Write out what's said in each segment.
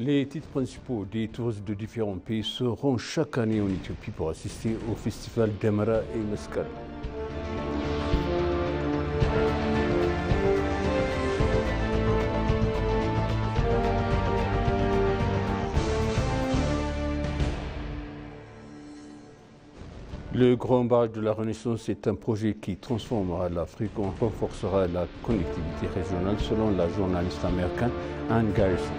Les titres principaux des touristes de différents pays seront chaque année en Éthiopie pour assister au festival Demara et Meskel. Le Grand Barrage de la Renaissance est un projet qui transformera l'Afrique, on renforcera la connectivité régionale selon la journaliste américaine Ann Garrison.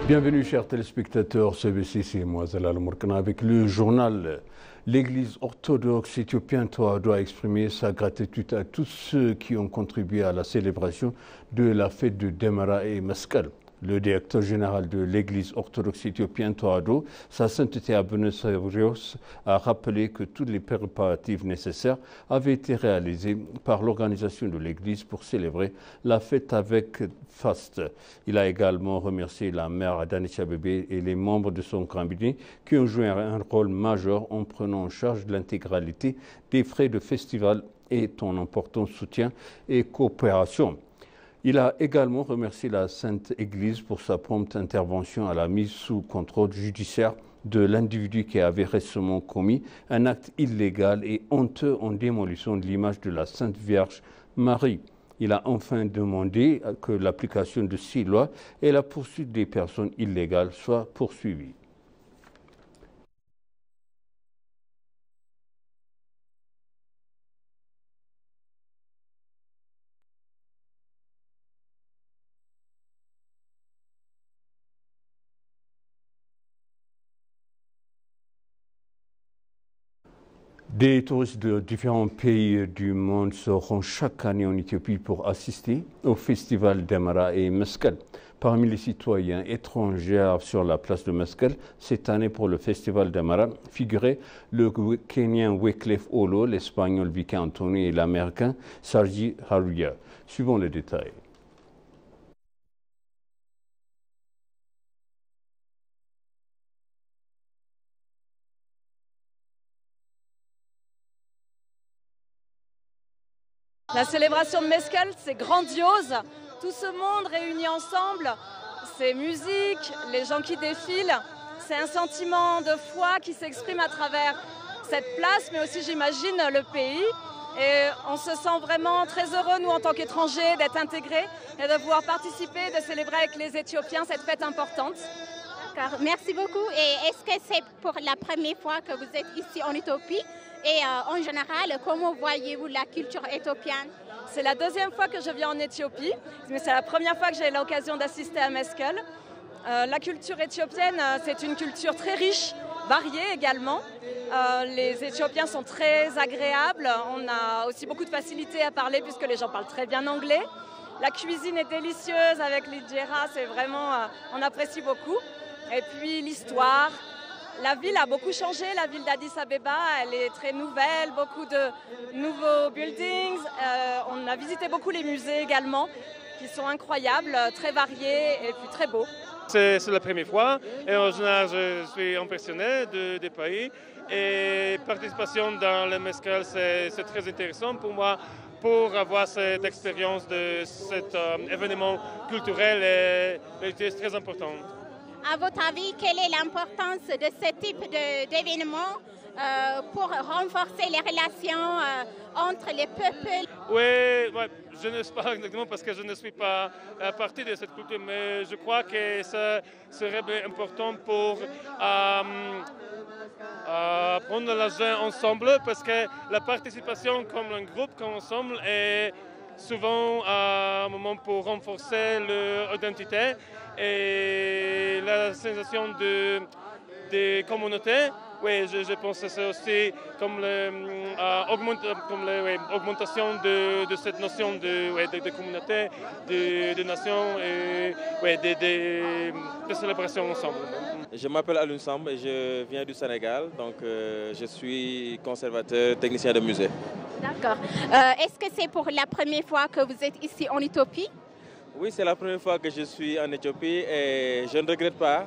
Bienvenue chers téléspectateurs, CBC, c'est moi Zalal Mourkana avec le journal. L'Église orthodoxe éthiopienne doit exprimer sa gratitude à tous ceux qui ont contribué à la célébration de la fête de Demara et Meskel. Le directeur général de l'Église orthodoxe éthiopienne Toado, Sa Sainteté Abenus a rappelé que tous les préparatifs nécessaires avaient été réalisés par l'organisation de l'Église pour célébrer la fête avec faste. Il a également remercié la mère Adanesh Abebe et les membres de son cabinet qui ont joué un rôle majeur en prenant en charge l'intégralité des frais de festival et en important soutien et coopération. Il a également remercié la Sainte Église pour sa prompte intervention à la mise sous contrôle judiciaire de l'individu qui avait récemment commis un acte illégal et honteux en démolition de l'image de la Sainte Vierge Marie. Il a enfin demandé que l'application de ces lois et la poursuite des personnes illégales soient poursuivies. Des touristes de différents pays du monde seront chaque année en Éthiopie pour assister au festival Demara et Meskel. Parmi les citoyens étrangers sur la place de Meskel, cette année pour le festival Demara, figuraient le Kenyan Wycliffe Olo, l'Espagnol Vicky Antonio et l'Américain Sergi Haruya. Suivons les détails. La célébration de Meskel, c'est grandiose. Tout ce monde réuni ensemble, c'est musique, les gens qui défilent. C'est un sentiment de foi qui s'exprime à travers cette place, mais aussi, j'imagine, le pays. Et on se sent vraiment très heureux, nous, en tant qu'étrangers, d'être intégrés et de pouvoir participer, de célébrer avec les Éthiopiens cette fête importante. D'accord, merci beaucoup. Et est-ce que c'est pour la première fois que vous êtes ici en Éthiopie? Et en général, comment voyez-vous la culture éthiopienne? C'est la deuxième fois que je viens en Éthiopie, mais c'est la première fois que j'ai l'occasion d'assister à Meskel. La culture éthiopienne, c'est une culture très riche, variée également. Les Éthiopiens sont très agréables. On a aussi beaucoup de facilité à parler puisque les gens parlent très bien anglais. La cuisine est délicieuse avec l'Idjera, c'est vraiment, on apprécie beaucoup. Et puis l'histoire. La ville a beaucoup changé, la ville d'Addis Abeba, elle est très nouvelle, beaucoup de nouveaux buildings. On a visité beaucoup les musées également, qui sont incroyables, très variés et puis très beaux. C'est la première fois et en général je suis impressionné des pays et participation dans le Meskel c'est très intéressant pour moi pour avoir cette expérience de cet événement culturel et c'est très important. À votre avis, quelle est l'importance de ce type d'événement pour renforcer les relations entre les peuples? Oui, je ne sais pas exactement parce que je ne suis pas partie de cette culture, mais je crois que ça serait bien important pour prendre l'argent ensemble parce que la participation comme un groupe, comme ensemble, est souvent un moment pour renforcer leur identité et la sensation de communauté. Oui, je pense que c'est aussi comme l'augmentation de cette notion de communauté, de nation et de célébration ensemble. Je m'appelle Alun Samb et je viens du Sénégal, donc je suis conservateur technicien de musée. D'accord. Est-ce que c'est pour la première fois que vous êtes ici en Éthiopie? Oui, c'est la première fois que je suis en Éthiopie et je ne regrette pas.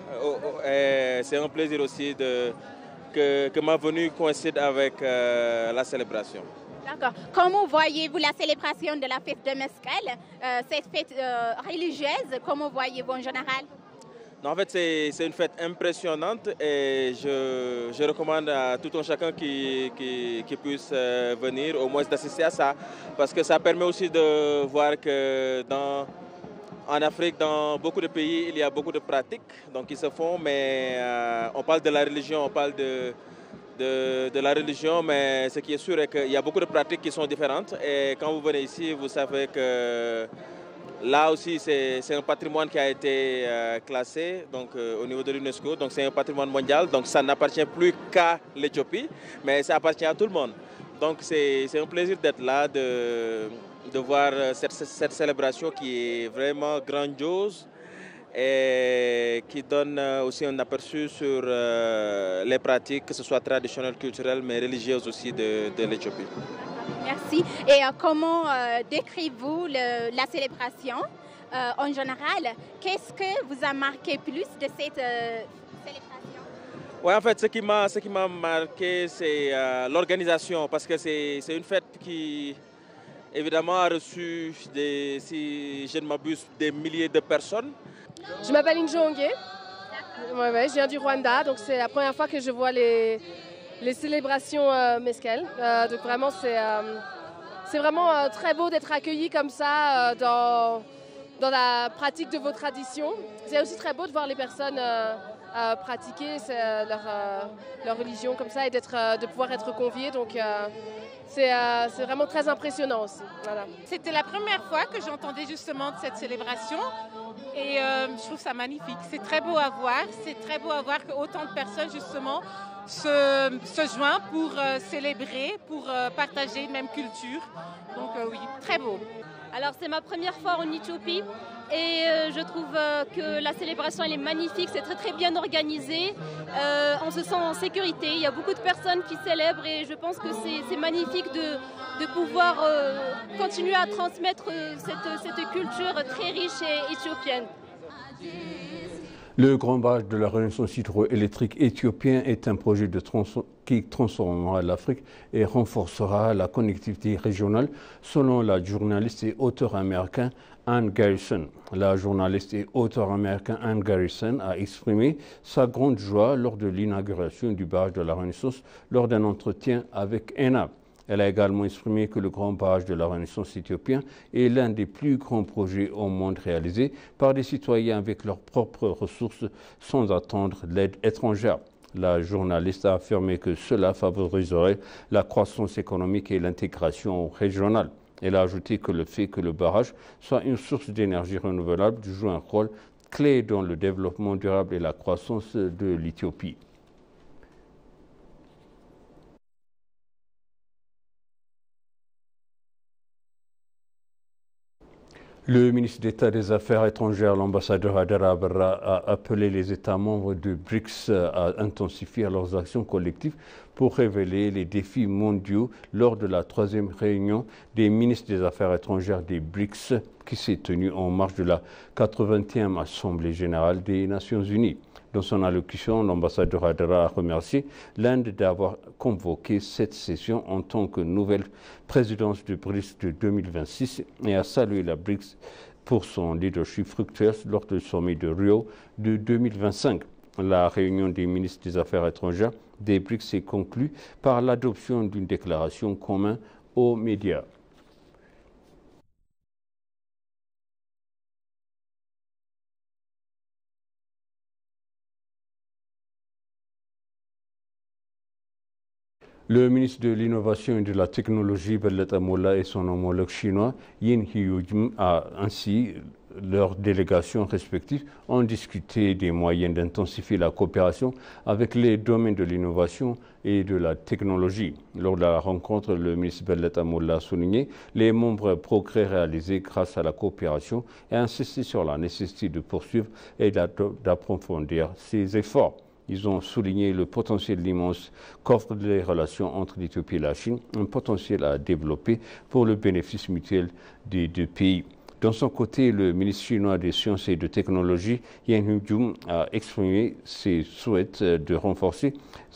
C'est un plaisir aussi que ma venue coïncide avec la célébration. D'accord. Comment voyez-vous la célébration de la fête de Meskel, cette fête religieuse, comment voyez-vous en général? Non, en fait, c'est une fête impressionnante et je recommande à tout un chacun qui puisse venir au moins d'assister à ça. Parce que ça permet aussi de voir que en Afrique, dans beaucoup de pays, il y a beaucoup de pratiques donc, qui se font, mais on parle de la religion, on parle de la religion, mais ce qui est sûr est qu'il y a beaucoup de pratiques qui sont différentes. Et quand vous venez ici, vous savez que là aussi, c'est un patrimoine qui a été classé donc, au niveau de l'UNESCO. Donc c'est un patrimoine mondial, donc ça n'appartient plus qu'à l'Éthiopie, mais ça appartient à tout le monde. Donc c'est un plaisir d'être là, de voir cette célébration qui est vraiment grandiose et qui donne aussi un aperçu sur les pratiques, que ce soit traditionnelles, culturelles, mais religieuses aussi de l'Éthiopie. Merci. Et comment décrivez-vous la célébration en général? Qu'est-ce que vous a marqué plus de cette célébration? Oui, en fait, ce qui m'a marqué, c'est l'organisation, parce que c'est une fête qui, évidemment, a reçu, si je ne m'abuse, des milliers de personnes. Je m'appelle Injo Ongué. Je viens du Rwanda, donc c'est la première fois que je vois les célébrations Meskel. Donc vraiment, c'est vraiment très beau d'être accueilli comme ça dans la pratique de vos traditions. C'est aussi très beau de voir les personnes pratiquer leur religion comme ça et de pouvoir être conviés. Donc c'est vraiment très impressionnant aussi. Voilà. C'était la première fois que j'entendais justement de cette célébration et je trouve ça magnifique. C'est très beau à voir. C'est très beau à voir qu'autant de personnes justement se joignent pour célébrer, pour partager une même culture. Donc oui, très beau. Alors c'est ma première fois en Éthiopie et je trouve que la célébration elle est magnifique, c'est très bien organisé, on se sent en sécurité, il y a beaucoup de personnes qui célèbrent et je pense que c'est magnifique de pouvoir continuer à transmettre cette culture très riche et éthiopienne. Le Grand Barrage de la Renaissance hydroélectrique éthiopien est un projet qui transformera l'Afrique et renforcera la connectivité régionale, selon la journaliste et auteur américain Ann Garrison. La journaliste et auteur américain Ann Garrison a exprimé sa grande joie lors de l'inauguration du barrage de la Renaissance lors d'un entretien avec ENA. Elle a également exprimé que le Grand Barrage de la Renaissance éthiopien est l'un des plus grands projets au monde réalisés par des citoyens avec leurs propres ressources sans attendre l'aide étrangère. La journaliste a affirmé que cela favoriserait la croissance économique et l'intégration régionale. Elle a ajouté que le fait que le barrage soit une source d'énergie renouvelable joue un rôle clé dans le développement durable et la croissance de l'Éthiopie. Le ministre d'État des Affaires étrangères, l'ambassadeur Adara Abara, a appelé les États membres du BRICS à intensifier leurs actions collectives pour révéler les défis mondiaux lors de la 3e réunion des ministres des Affaires étrangères des BRICS qui s'est tenue en marge de la 80e Assemblée générale des Nations unies. Dans son allocution, l'ambassadeur Adara a remercié l'Inde d'avoir convoqué cette session en tant que nouvelle présidence du BRICS de 2026 et a salué la BRICS pour son leadership fructueux lors du sommet de Rio de 2025. La réunion des ministres des Affaires étrangères des BRICS s'est conclue par l'adoption d'une déclaration commune aux médias. Le ministre de l'Innovation et de la Technologie, Bellet Amolla, et son homologue chinois, Yin Hyujim, ainsi leurs délégations respectives, ont discuté des moyens d'intensifier la coopération avec les domaines de l'innovation et de la technologie. Lors de la rencontre, le ministre Bellet Amolla a souligné les nombreux progrès réalisés grâce à la coopération et a insisté sur la nécessité de poursuivre et d'approfondir ces efforts. Ils ont souligné le potentiel immense qu'offrent les relations entre l'Éthiopie et la Chine, un potentiel à développer pour le bénéfice mutuel des deux pays. Dans son côté, le ministre chinois des Sciences et de Technologie, Yang Hu-jung, a exprimé ses souhaits de renforcer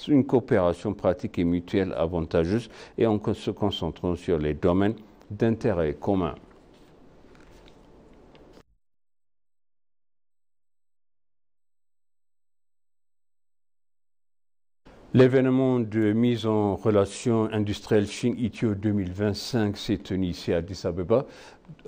une coopération pratique et mutuelle avantageuse et en se concentrant sur les domaines d'intérêt commun. L'événement de mise en relation industrielle Chine-Ithio 2025 s'est tenu ici à Addis Abeba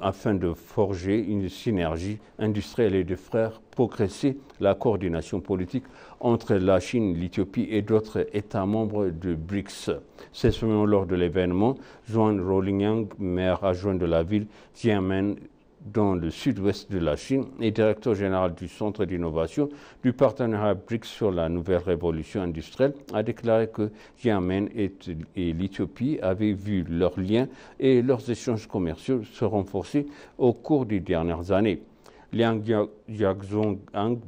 afin de forger une synergie industrielle et de faire progresser la coordination politique entre la Chine, l'Éthiopie et d'autres États membres de BRICS. C'est seulement lors de l'événement, Zhuang Roliang, maire adjoint de la ville Xiamen, dans le sud-ouest de la Chine et directeur général du Centre d'innovation du partenariat BRICS sur la nouvelle révolution industrielle, a déclaré que Xiamen et l'Éthiopie avaient vu leurs liens et leurs échanges commerciaux se renforcer au cours des dernières années. Liang Jiazhong,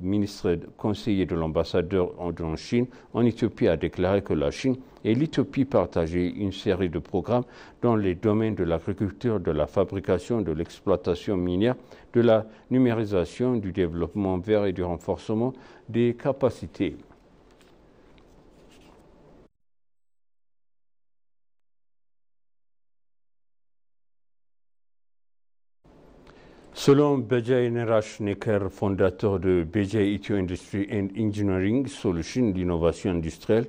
ministre conseiller de l'ambassadeur en Chine en Éthiopie, a déclaré que la Chine et l'Éthiopie partageaient une série de programmes dans les domaines de l'agriculture, de la fabrication, de l'exploitation minière, de la numérisation, du développement vert et du renforcement des capacités. Selon Bejay Neker, fondateur de Bejay Ethio Industry and Engineering Solutions, l'innovation industrielle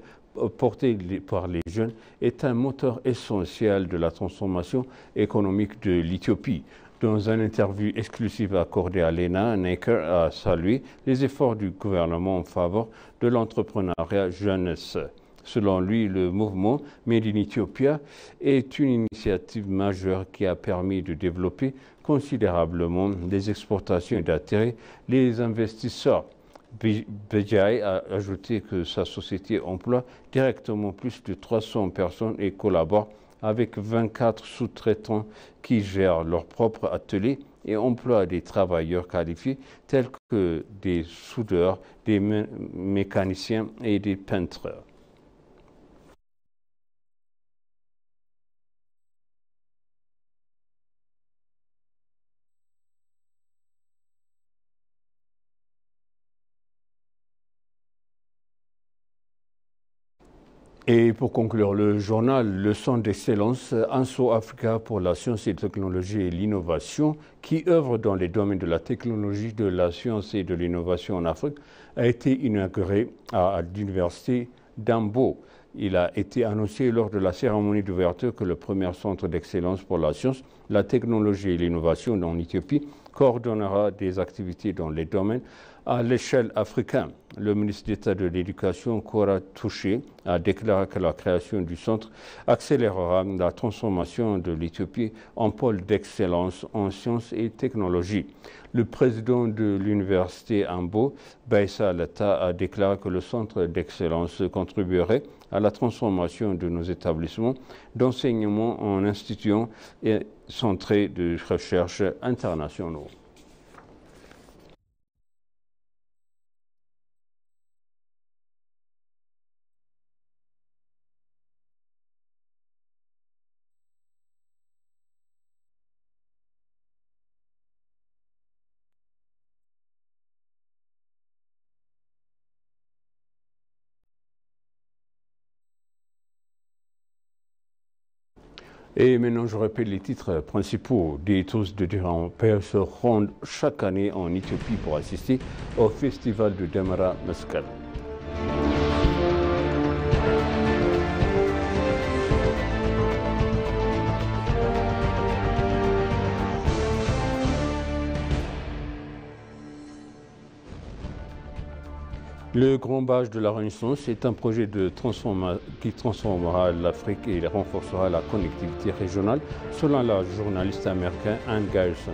portée par les jeunes est un moteur essentiel de la transformation économique de l'Éthiopie. Dans une interview exclusive accordée à l'ENA, Neker a salué les efforts du gouvernement en faveur de l'entrepreneuriat jeunesse. Selon lui, le mouvement Made in Ethiopia est une initiative majeure qui a permis de développer considérablement les exportations et d'attirer les investisseurs. Bejay a ajouté que sa société emploie directement plus de 300 personnes et collabore avec 24 sous-traitants qui gèrent leur propre atelier et emploient des travailleurs qualifiés tels que des soudeurs, des mécaniciens et des peintres. Et pour conclure le journal, le Centre d'excellence Anso Africa pour la science et la technologie et l'innovation, qui œuvre dans les domaines de la technologie, de la science et de l'innovation en Afrique, a été inauguré à l'université d'Ambo. Il a été annoncé lors de la cérémonie d'ouverture que le premier centre d'excellence pour la science, la technologie et l'innovation en Éthiopie coordonnera des activités dans les domaines à l'échelle africaine. Le ministre d'État de l'Éducation, Kora Touché, a déclaré que la création du centre accélérera la transformation de l'Éthiopie en pôle d'excellence en sciences et technologies. Le président de l'université Ambo, Baïssa Lata, a déclaré que le centre d'excellence contribuerait à la transformation de nos établissements d'enseignement en institutions et centres de recherche internationaux. Et maintenant, je répète les titres principaux. Des touristes de différents pays se rendent chaque année en Éthiopie pour assister au festival de Demara Meskel. Le Grand Barrage de la Renaissance est un projet qui transformera l'Afrique et renforcera la connectivité régionale, selon la journaliste américaine Ann Garrison.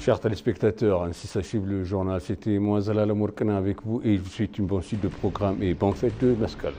Chers téléspectateurs, ainsi s'achève le journal. C'était moi, Zalal Amourkana, avec vous, et je vous souhaite une bonne suite de programme et bonne fête de Meskel.